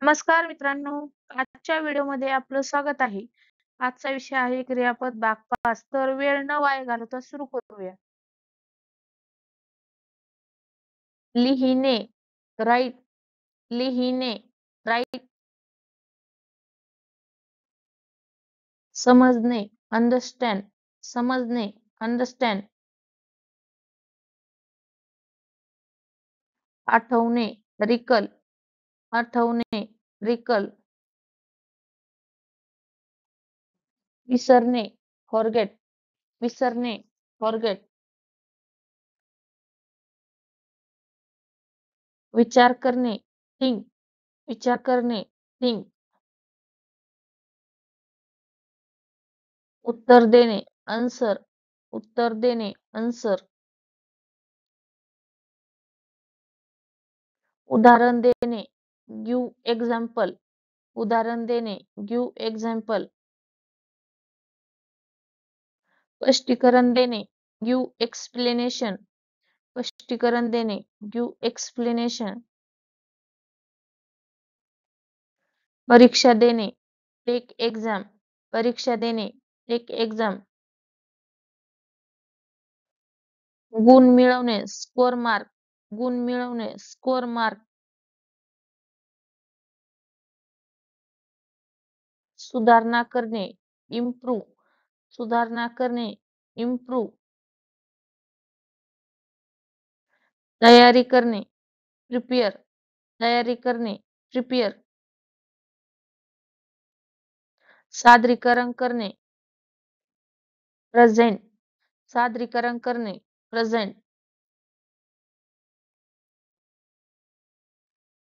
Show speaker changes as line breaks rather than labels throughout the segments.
नमस्कार मित्रांनो, आजच्या व्हिडिओमध्ये आपलं स्वागत आहे. आजचा विषय आहे क्रियापद भाग 5. तर वेळ न वाया घालवता सुरू करूया. लिहिणे, राईट, लिहिणे, राईट. समजणे, अंडरस्टँड, समजणे, अंडरस्टँड. आठवणे, रिकल, आठवणे, रिकल. विसरणे, फॉरगेट, विसरणे, फॉरगेट. विचार करणे, थिंक, विचार करणे, थिंक. उत्तर देणे, आन्सर, उत्तर देणे, आन्सर. उदाहरण देणे, गिव्ह एक्झाम्पल, उदाहरण देणे, गिव्ह एक्झाम्पल. स्पष्टीकरण देणे, गिव्ह एक्सप्लेनेशन, स्पष्टीकरण देणे, गिव्ह एक्सप्लेनेशन. परीक्षा देणे, टेक एक्झाम, परीक्षा देणे, टेक एक्झाम. गुण मिळवणे, स्कोर मार्क, गुण मिळवणे, स्कोर मार्क. सुधारणा करणे, इम्प्रूव्ह, सुधारणा करणे, इम्प्रूव्ह. तयारी करणे, प्रिपेअर, तयारी करणे, प्रिपेअर. सादरीकरण करणे, प्रेझेंट, सादरीकरण करणे, प्रेझेंट.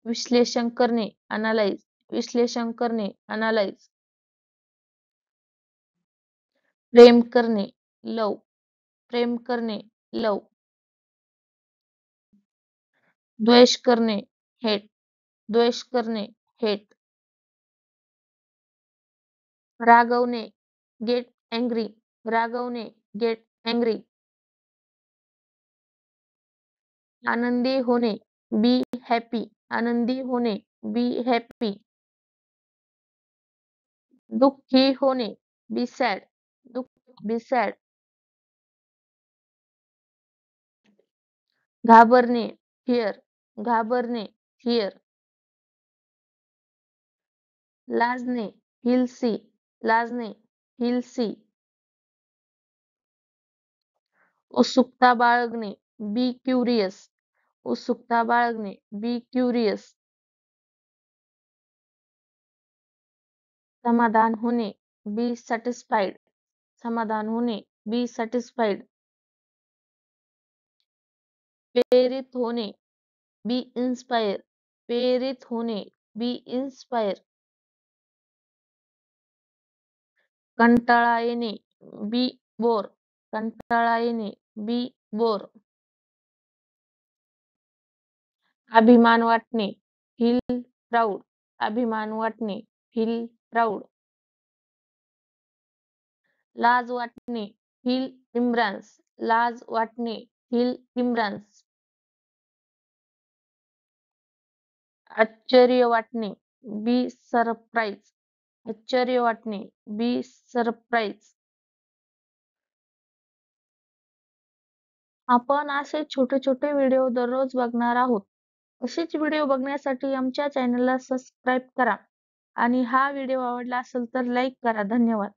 विश्लेषण करणे, अनालाइज, विश्लेषण करणे, अनालाइज. प्रेम करणे, लव, प्रेम करणे, लव. द्वेष करणे, हेट, द्वेष करणे, हेट. रागवणे, गेट एंग्री, रागवणे, गेट एंग्री. आनंदी होणे, बी हॅपी, आनंदी होणे, बी हॅपी. दुःखी होणे, बी सॅड, बी सॅड. घाबरणे, फिअर, घाबरणे, फिअर. लाजणे, फील सी, लाजणे, फील सी. उत्सुकता बाळगणे, बी क्युरियस, उत्सुकता बाळगणे, बी क्युरियस. समाधान होणे, बी सॅटिस्फाईड, समाधान होणे, बी सॅटिस्फाईड. प्रेरित होणे, बी इन्स्पायर, प्रेरित होणे, बी इन्स्पायर. कंटाळा येणे, बी बोर, कंटाळा येणे, बी बोर. अभिमान वाटणे, फील प्राऊड, अभिमान वाटणे, फील प्राऊड. लाज वाटणे, फील इम्ब्रान्स, लाज वाटणे, फील इम्ब्रान्स. आश्चर्य वाटणे, बी सरप्राईज, आश्चर्य वाटणे, बी सरप्राईज. आपण असे छोटे छोटे व्हिडिओ दररोज बघणार आहोत. असेच व्हिडिओ बघण्यासाठी आमच्या चॅनलला सबस्क्राईब करा आणि हा व्हिडिओ आवडला असेल तर लाईक करा. धन्यवाद.